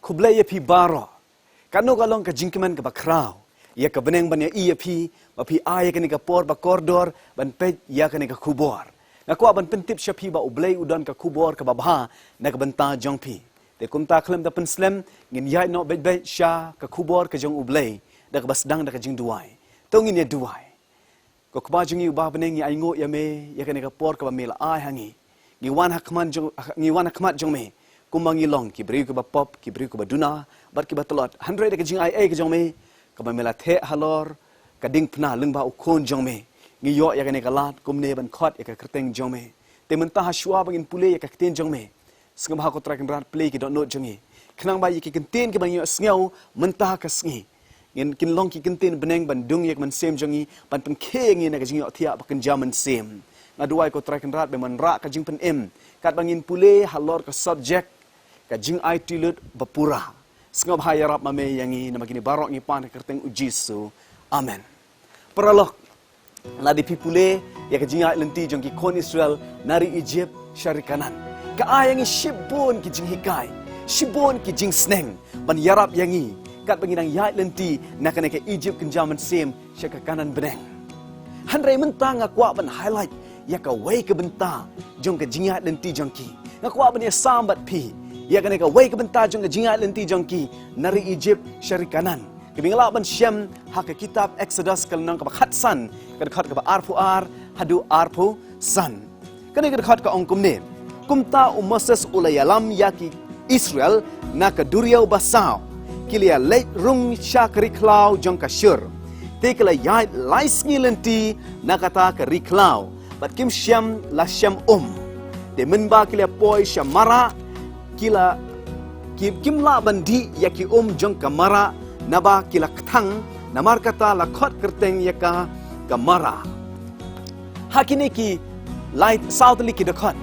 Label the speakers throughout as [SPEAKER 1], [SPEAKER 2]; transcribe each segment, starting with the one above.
[SPEAKER 1] kublai ya pi baro. Kano kalong ka jingkiman ka bakraw. Ya ka beneng ban ya iya pi, ba pi ay ka ni ka por ba koridor, ban pet ya ka ni ka kubor. Ngakwa ban pentip siya pi ba ublay udon ka kubor ka babha na ka banta jong pi. Te kumta klem da penslem ngin yai no bet siya ka kubor ka jong ublay da ka basdang da ka jing duai. Tongin ya duai. Ko kba jing yu ba beneng ya ingo ya me ya ka ni ka por ka ba mela ay hangi. Ngiwan hakmat jong me. Kumangi long ki beri ko ba pop ki beri ko ba duna bat ki ba telot 100 ka jing ai ka jong me ka ba mela the halor ka ding pna leng ba ukon jong me ngi yo ya ka ne ka lat kum ne ban khot ya ka kerteng jong me te men ta hashwa bangin pule ya ka kten jong me sngam ha ko trakin rat play ki don't know jong me khnang ba yi ki kten ki bang yo sngew men ta ka sngi ngin kin long ki kten beneng ban dung yak man sem jong yi ban pen khe ngi na ka jing yo thia ba kan jaman sem ngaduai ko trakin rat be man ra ka jing pen em kat bangin pule halor ka subject ka jing ai tilut bapura sngab hayarap mame yangi na magini barok ngi pan kerteng ujisu amen peralok la di pipule ya ka jing ai lenti jong ki kon Israel nari Egypt syari kanan ka ayangi shibon ki jing hikai shibon ki jing sneng ban yarap yangi kat banginang yai lenti na kana ka Egypt kenjaman sem syaka kanan beneng hanrei mentang akwa ban highlight ya ka wei ke benta jong ka jing ai lenti jong ki ngakwa ban ya sambat pi ya kan ka wei ke benta jong jingat lenti jong ki nari Egypt syari kanan kebingla ban syam hak kitab Exodus kalnang ka khatsan ka khat ka arfu ar hadu arfu san kan ka khat ka ongkum ne kumta Moses ulayalam yaki Israel na ka duriau basau kilia leit rung syakri klau jong ka syur tekla yai laisngi lenti na kata ka riklau bat kim syam la syam de menba kilia poi syamara kila kimla bandi yaki jong kamara naba kila ktang namar kata la khot kerteng yaka kamara hakini ki light southly ki dekat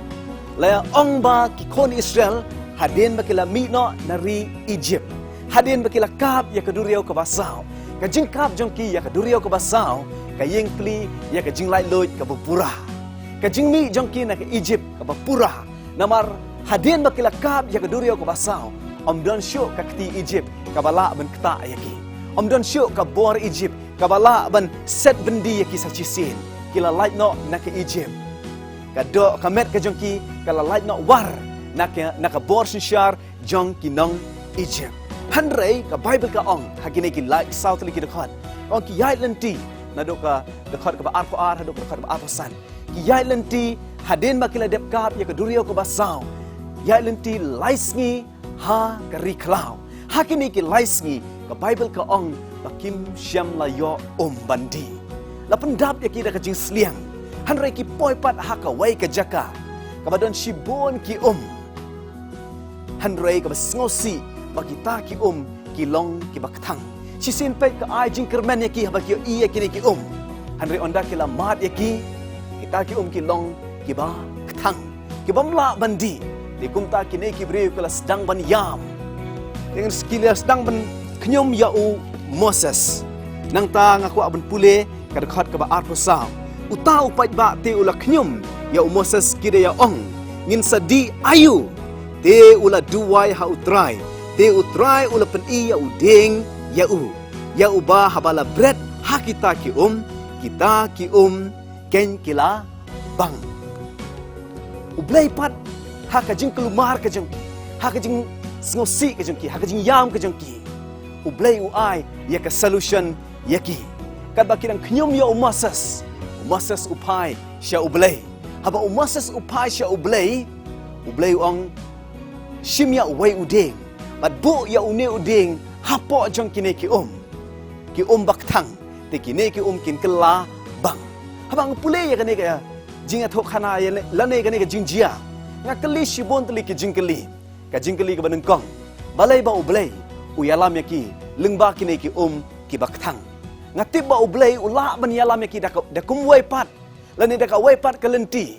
[SPEAKER 1] la ong ba ki kon Israel hadin ba kila mino nari Egypt hadin ba kila kap yaka duriau ka basau ka jing kap jong ki yaka duriau ka basau ka yeng pli yaka jing light loit ka bapura ka jing mi jong ki na ka Egypt ka bapura namar hadin bakila kab ya keduriau ko basau don syuk ka kti Egypt ka bala ban kta yaki don syuk ka bor Egypt ka bala ban set bendi yaki sachisin kila light no na ka Egypt ka do ka met ka jongki kala light no war na ka bor shar jong ki nong Egypt hanrei ka Bible ka ong hakine ki light south li ki dekat ong ki yai lenti na do ka dekat ka ba arpo ar do ka dekat ba arpo san ki yai lenti hadin bakila dep kab ya keduriau ko basau ya lenti laisngi ha kari klau hakini ki laisngi ka Bible ka ong bakim syam la yo bandi la pendap ya ki da ka jing sliang hanrei ki poipat ha ka wai ka jaka ka badon shibon ki hanrei ka basngosi bakita ki ki long ki baktang sisin pet ka ai jing kermen ya ki ha bakio i ya ki ki hanrei onda ki la mat ya ki kita ki ki long ki ba ktang ki bamla bandi di kumta kini kibri kala sedang ban yam dengan skill sedang ban knyom yau Moses nang ta ngaku aben pule ka dekat ka ba arposau uta upat ba te ula knyom yau Moses kide ya ong ngin sadi ayu te ula duwai ha utrai te utrai ula pen i ya udeng ya ba habala bread ha kita ki ken kila bang ublai pat haka jing kelumar ke jengki haka jing ngosi ke jengki haka jing yam ke jengki ublai uai ya ka solution yaki kat bakirang knyum ya Moses upai sya ublai haba Moses upai sya ublai ong shim ya wai udeng bat bu ya une udeng hapo jong kine ki baktang te kine ki kin kela bang haba ngpule ya kane ka jinga thok khana ya lane kane ka jingjia ngakeli shibon teli ke jingkeli ka banengkong balai ba ublai uyalam yaki lengba kini ki ki baktang ngatib ba ublai ula ban yalam yaki da kumwai pat lani da ka wai pat kalenti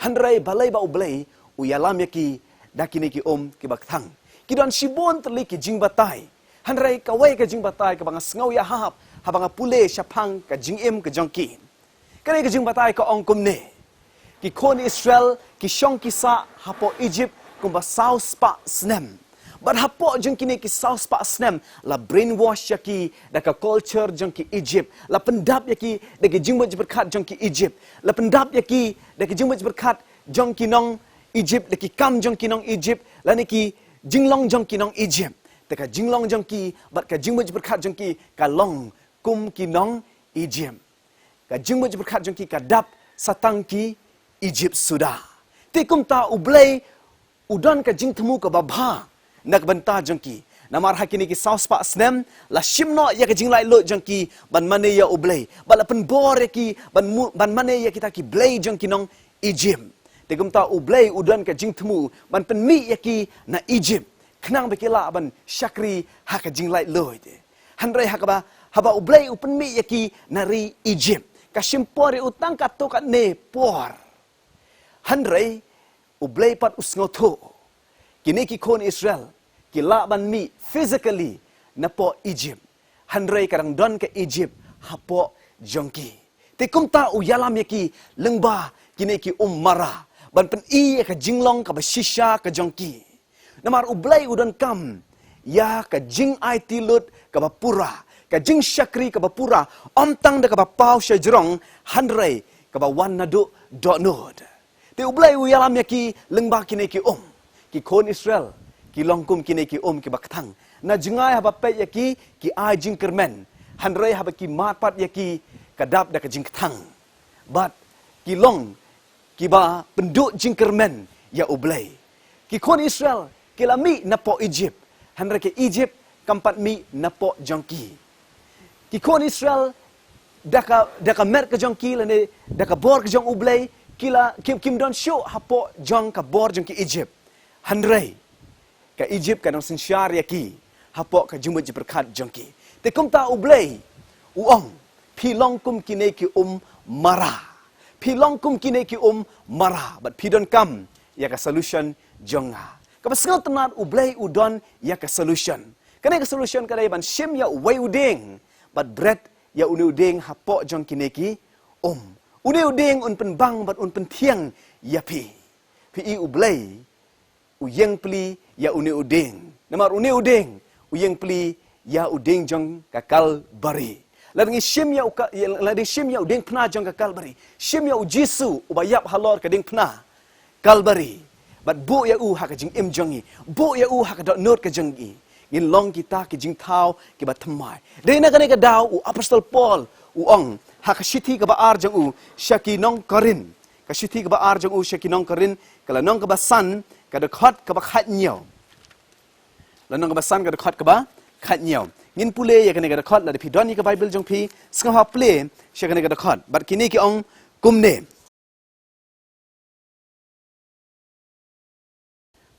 [SPEAKER 1] hanrei balai ba ublai uyalam yaki da kini ki ki baktang kidon shibon teli ki jingbatai hanrei ka wai ka jingbatai ka banga sngau ya hap habanga pule syapang ka jingim ka jongki kani ka jingbatai ka ongkum ne ki kon Israel ki syong kisa hapo Egypt kumba south spa snem But hapok jeng kini ki saus pa asnem la brainwash yaki daka culture jeng ki Egypt. La pendap yaki daki jingmut berkat jeng ki Egypt. La pendap yaki daki jingmut berkat jeng ki nong Egypt daki kam jeng ki nong Egypt. La niki jinglong jeng ki nong Egypt. Daka jinglong jeng ki bat ka jingmut berkat jeng ki kalong kum ki nong Egypt. Ka jingmut berkat jeng ki kadap satang ki Egypt sudah. Tikum ta ublay udan ka jing temu ka babha nak banta jengki namar hakini ki saus pa snem la shimno ya ka jing lai lo jengki ban mane ya ublay bala pen bor ya ki ban mane ya kita ki blay jengki nong Egypt tikum ta ublay udan ka jing temu ban pen mi ya ki na Egypt kenang bekila ban syakri ha ka jing lai lo ite hanrai hakaba haba ublay upen mi ya ki nari Egypt ka shimpore utang ka to ka ne por hanrai ublay pat usngoto kini ki kon Israel ki laban mi physically na po Egypt hanrai karang don ke Egypt hapo jongki tikum ta uyalam yaki lengba kini ki mara ban pen i ka jinglong ka basisha ka jongki namar ublay udon kam ya ka jing IT lut ka bapura ka jing syakri ka bapura omtang da ka bapau syajrong hanrai ka bawan nadu donod ti ublay uyalam yaki lengba kini ki ki kon Israel ki longkum kini ki ki baktang na jengai haba pet yaki ki ai jing kermen hanrei haba ki matpat yaki kadap da ka jing ketang bat ki long ki ba penduk jing kermen ya ublay ki kon Israel ki lami na po Egypt hanrei ke Egypt kampat mi na po jongki ki kon Israel daka mer ka jongki lane daka bor ka jong ublay kila kim don show hapo jong ka bor jong ki Egypt hanrei ka Egypt kanang sinsyar yaki hapo ka jumut berkat jongki tekum ta ublay uong pilong kum kine ki mara pilong kum kine ki mara but pidon kam ya ka solution jonga ka pasngal tenat ublay udon ya ka solution kana ka solution kada ban shim ya way uding but bread ya uni uding hapo jong kine ki uni uding un pynbang but un tiang ya pi ublay uyeng pli ya uni uding namar uni uding uyeng pli ya uding jong kakal bari lading shim ya lading shim ya uding pna jong kakal bari shim ya ujisu ubayap halor kading pna kalbari bat bu ya ha ka jing im jongi bu ya ha ka dot not ka jongi ngin long kita ki jing thau ki bat thamai deina kane ka daw apostol Paul ong ha ka shiti ka ba ar jong shaki nong korin ka shiti ka ba ar jong shaki nong korin kala nong ka ba san kada khot ka ba khat nyaw lanong ka ba san kada khot ka ba khat nyaw ngin pule ya kane kada khot la phi doni ka bible jong phi ska ha ple she kane kada khot bat kini ki ong kumne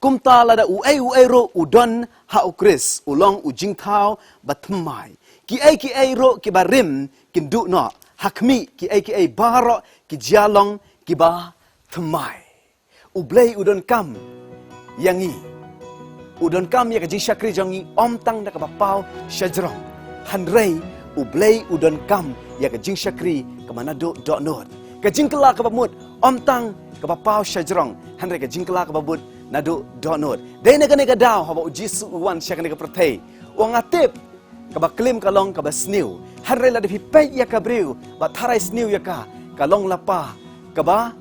[SPEAKER 1] kumta la da uai ro udon ha ukris ulong ujing thau batmai ki ai ro ki barim kin du no hakmi ki ai baro ki jalong ki ba thmai ublay udon kam yangi udon kam ya ka jing syakri jongi omtang da ka bapau syajrong hanrei ublay udon kam ya ka jing syakri ka manado donot ka jing kala ka bamut omtang ka bapau syajrong hanrei ka jing kala ka babut nado donot dai na ka daw haba ujisu wan syakani ka protei wang atip ka ba klim ka long ka ba sniu hanrei la de pe ya ka briu ba tharai sniu ya ka long lapa ka ba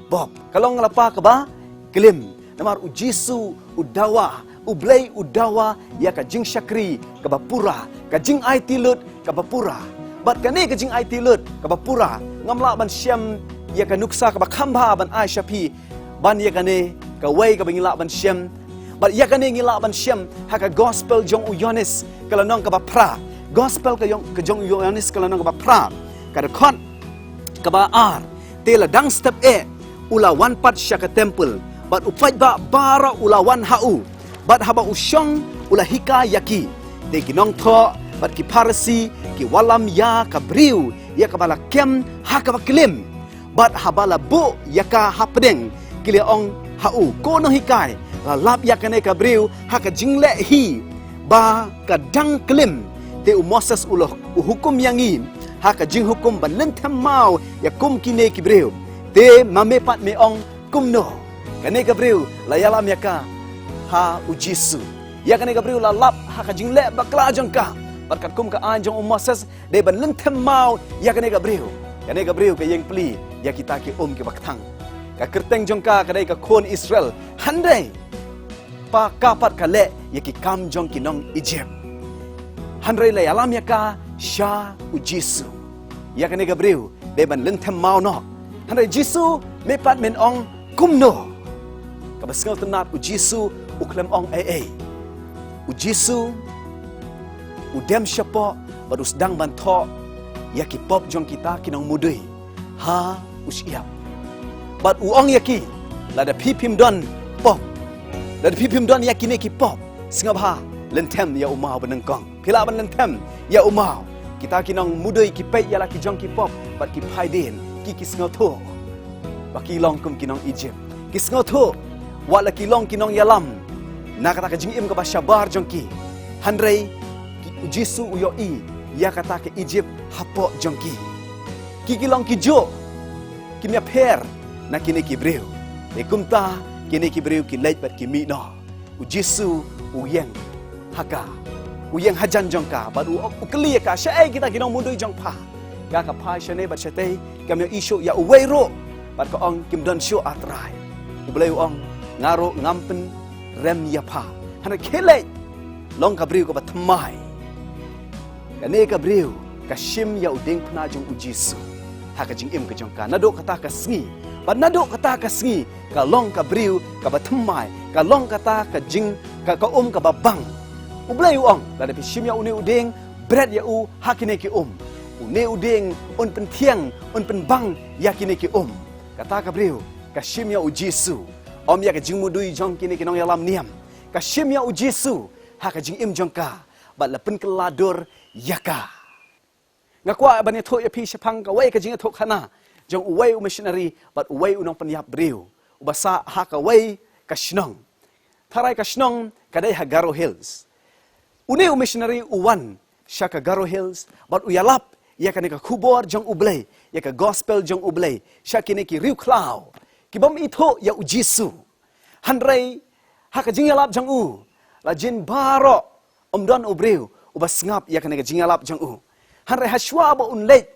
[SPEAKER 1] bob kalong lapa ka ba klim namar ujisu udawa ublay udawa ya ka jing syakri ka bapura ka jing ai tilut ka bapura bat kane ka jing ai tilut ka bapura ngamla ban syam ya ka nuksa ka bakhamba ban ai syapi ban ya kane ka way ka bangila ban syam bat ya kane ngila ban syam ha ka gospel jong uyonis kala nong ka bapra gospel ka jong uyonis kala nong ka bapra ka khot ka ba ar tela dang step ula wan pat syaka temple bat upai ba bara ula wan hau bat haba usyong ula hika yaki de ginong tho bat ki parasi ki walam ya ka briu ya ka bala kem ha ka baklim bat habala bu ya ka hapdeng kile ong hau kono hikai la lap ya ka ne ka briu ha ka jingle hi ba ka dang klim te Moses uloh hukum yangi ha ka jing hukum ban lentem mau ya kum kine ki briu te mamepat me ong kumno kane gabriu layalam yaka ha ujisu ya kan Gabriel la lap haka jingle bakla jong ka berkat kum ka an jong Moses de ban lentem mau ya kan Gabriel ke yang pli ya kita ke ke baktang ka kerteng jong ka kadai ka kon Israel handai pa kapat ka le ya ki kam jong ki nong Egypt handai le alam ya ka sha u Jisu ya kan Gabriel de ban lentem mau no handai Jisu me pat men ong kum no ka basngal tenat u Jisu u klem ong u Jisu u dem syapo barus dang banto yaki pop jong kita kinong mudui ha usiap bat uong yaki lada pipim don pop lada pipim don yaki neki pop singap ha lentem ya umau benengkong pila ban lentem ya umau kita kinong mudui ki pei ya laki jong ki pop bat ki paiden ki kisngoto baki long kum kinong Egypt kisngoto wa laki long kinong yalam na kata ka jingim ka basyabar jong ki handrei Jisu uyoi ya kata ke Egypt hapo jongki kikilong kijo kimya per na kini kibreu de kumta kini kibreu ki leit bat kimi no u Jisu uyeng haka uyeng hajan jongka baru ukli ka syai kita kinong mundui jongpa ka ka pa syane bat syate kamya isu ya uwero bat ko ong kim don syo atrai ubleu ong ngaro ngampen rem ya pa hana kelei long kabreu ko bat mai kane Gabriel kashim ya udeng pna jong ujisu haka jing im ka jong ka nado kata ka sngi ba nado kata ka sngi ka long Gabriel ka bathmai ka long kata ka jing ka ka babang ublai ong la de shim ya une udeng bread ya u hakine ki une udeng un pen thiang un pen bang yakine ki kata Gabriel kashim ya ujisu ya ka jing mudui jong kine ki nong yalam niam kashim ya ujisu haka jing im jong ka ba la pen kelador yaka ngakwa bani tho ya pi shapang ka wei ka jing tho khana jong wei u missionary but wei u nong panyap breu ubasa ha ka wei ka shnong tharai ka shnong kadai ha Garo Hills une u missionary uwan shaka Garo Hills but u yalap ya ka ne ka khubor jong ublei ya ka gospel jong ublei shakine ki riu klau ki bom itho ya u Jisu handrei ha ka jing yalap jong u la jin baro don ubreu ubas ngap ya kana jingalap jang hanre hashwa ba unleit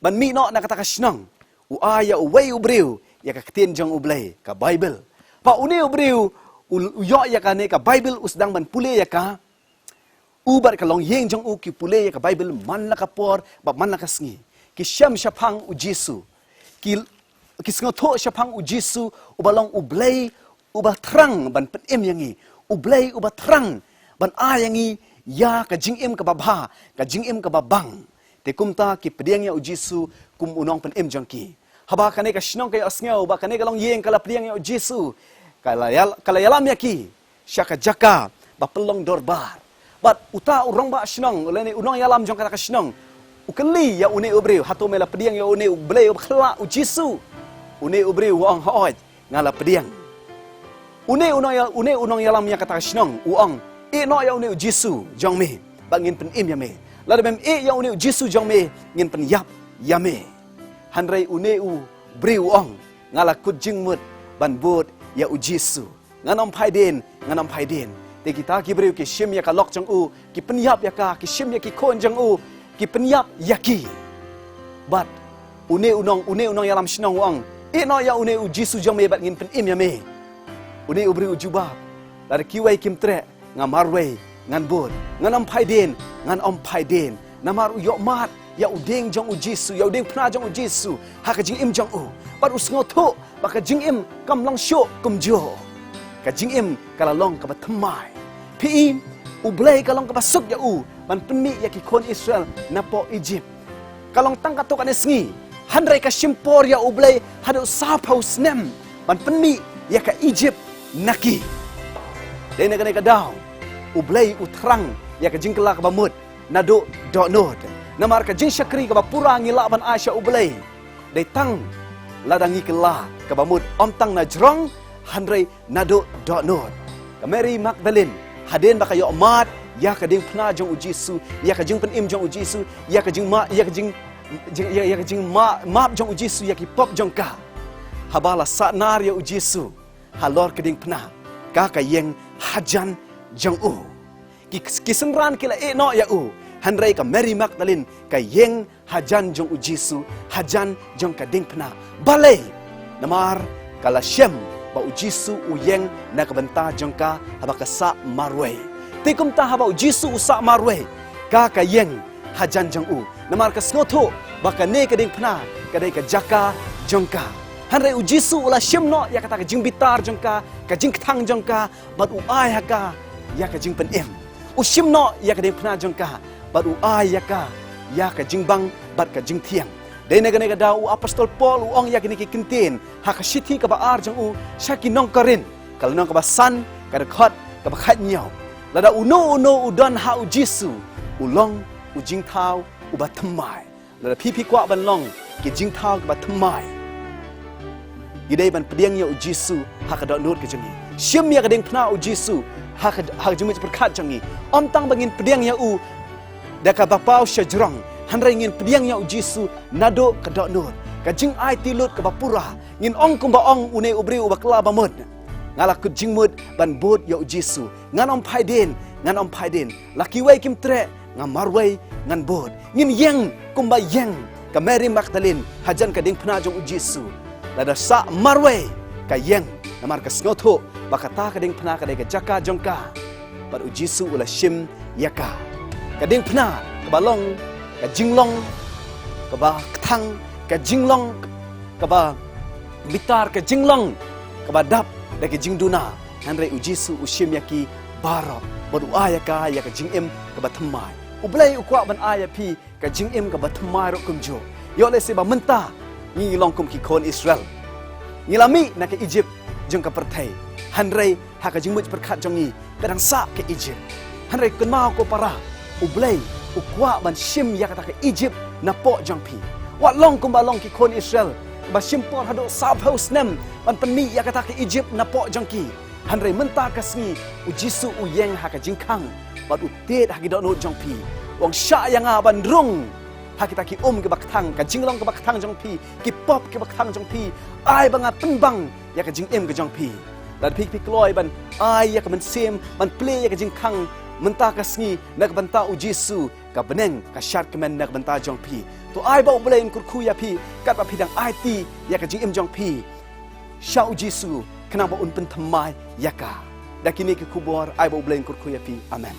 [SPEAKER 1] ban mi no na kata kashnang u aya uwei ubreu ya ka ketien jang ublei ka Bible pa une ubreu u yo ya kana ka Bible usdang ban pule ya ka ubar ka long yeng jang ki pule ya ka Bible man la ka por ba man la ka sngi ki sham shapang u Jisu ki sngoto shapang u Jisu ubalong ublei uba trang ban penem yangi ublei uba trang ban ayangi ya ka jingim ka babha ka jingim ka babang te kumta ki pediang ya Jisu kum unong pen jongki haba kane ka shnong ka asngau ba kane ka long yeng kala pediang ya Jisu kala yalam yaki syaka jaka ba pelong dorbar bat uta urong ba shnong lene unong yalam jong ka shnong ukeli ya une ubreu hatu mela pediang ya une ubleu khla Jisu une ubreu wong hooj ngala pediang une unong yalam ya kata shnong uong no ya une Jisu jong me bangin pen im ya me la dem ya une Jisu jong me ngin pen yap ya me hanrei une u breu ong ngala kut jing mut ban bot ya Jisu nganom phaiden te kita ki breu ki shim ya ka lok jong u ki pen yap ya ka ki shim ya ki kon jong u ki pen yap ya ki bat une unong ya lam shnong ong no ya une Jisu jong me bat ngin pen im ya me une u breu jubab la ki wai kim tre ngamarwei ngan bot ngan om phaiden namar u yok mat ya udeng jong Jisu ya udeng pna jong Jisu ha ka jing im jong u bar usngo tho ba ka jing im kam long sho kum jo ka jing im kala long ka bathmai pi ublei ka long ka basuk ya u ban penmi ya ki kon Israel na po Egypt kalong tang ka to ka nesngi handrai ka shimpor ya ublei hadu sa paus nem ban penmi ya ka Egypt naki dene ka daw ublei utrang ya ka jingkela ka bamut nado donod namar ka jing syakri ka bapura ngila ban Asia ublei dai tang ladangi kela ka bamut om tang na jrong handrei nado donod ka Mary Magdalene haden ba kayo mat ya ka ding pna jong Jisu ya ka jing pen im jong Jisu ya ka jing map jong Jisu ya ki pop jong ka habala sanar ya Jisu halor ka ding pna ka yeng hajan jong Kisenran kila no ya Hanrei ka Mary Magdalene ka yeng hajan jong ujisu, hajan jong ka ding pna. Balay namar kala shem ba ujisu uyeng na kabanta jong ka habaka sa marwe. Tikum ta haba ujisu usa marwe ka yeng hajan jong namar ka sngoto baka ne ka ding pna kadai ka jaka jong ka. Hanrei ujisu ula shem no ya kata ka jing bitar jong ka jing thang jong ka bat uai haka ya ka jing pen em. Ushim no ya ka ding pna jong ka bat uai ya ka jing bang bat ka jing thiang. Dai nega daw apostol Paul uong ya kini kintin haka shithi ka ba ar jong shaki nong karin kal nong ka ba san ka khot ka ba khat nyau lada uno udon ha ujisu ulong ujing thau uba thamai lada pipi kwa ban long ki jing thau ka ba thamai gidai ban pediang ya ujisu haka dot nur ka jangi shim ya ka ding phna ujisu haka jumi perkhat jangi om tang bangin pediang ya daka bapau syajrong Hanrei ngin pediang ya ujisu nado ka dok nur ka jing ai tilut ka bapura ngin ong kum ba ong une ubri ubakla bamud ngala ku jing mud ban bud ya ujisu ngan om phaiden laki wai kim tre ngam marwai ngan bud ngin yeng kum ba yeng ka Mary Magdalene hajan ka ding phna jong ujisu lada sa marwai ka yeng namar ka sngoto bakata ka ding phna ka dai ka jaka jongka bar ujisu ula shim yaka ka ding phna ka balong ka jinglong ka ba thang ka jinglong ka ba bitar ka jinglong ka ba dap da ka jingduna Hanrei ujisu ushim yaki barop bodu ayaka ya ka jingim ka ba thamai ublai ukwa ban ayapi ka jingim ka ba thamai ro kumjo yo le se ba menta ngi long kum ki kon Israel ngilami na ka Egypt jeng ka perthai Hanrei ha ka jingmuj perkhat jongi kadang sa ke Egypt Hanrei kun mau ko para ublai ukwa ban shim ya kata ke Egypt na po jangpi wat long kum ba long ki kon Israel ba shim por hado south house nem ban penni ya kata ke Egypt na po jangki Hanrei menta kasni ujisu uyeng ha ka jingkang bat utet ha ki dot no jangpi wong sha yang ban rung ha kita ki ke baktang ka jinglong ke baktang jangpi ki pop ke baktang jangpi ai banga pynbang ya ka jingem ke jangpi dan pik loi ban ai ya ka men sem ban play ya ka jingkang menta kasngi nak banta ujisu ka beneng ka syat kemen nak banta jong pi tu ai bau boleh kurku ya pi kat pa pidang IT ya ka jing im jong pi sya ujisu kenapa un pen thamai ya ka dakini ke kubor ai bau boleh kurku ya pi amen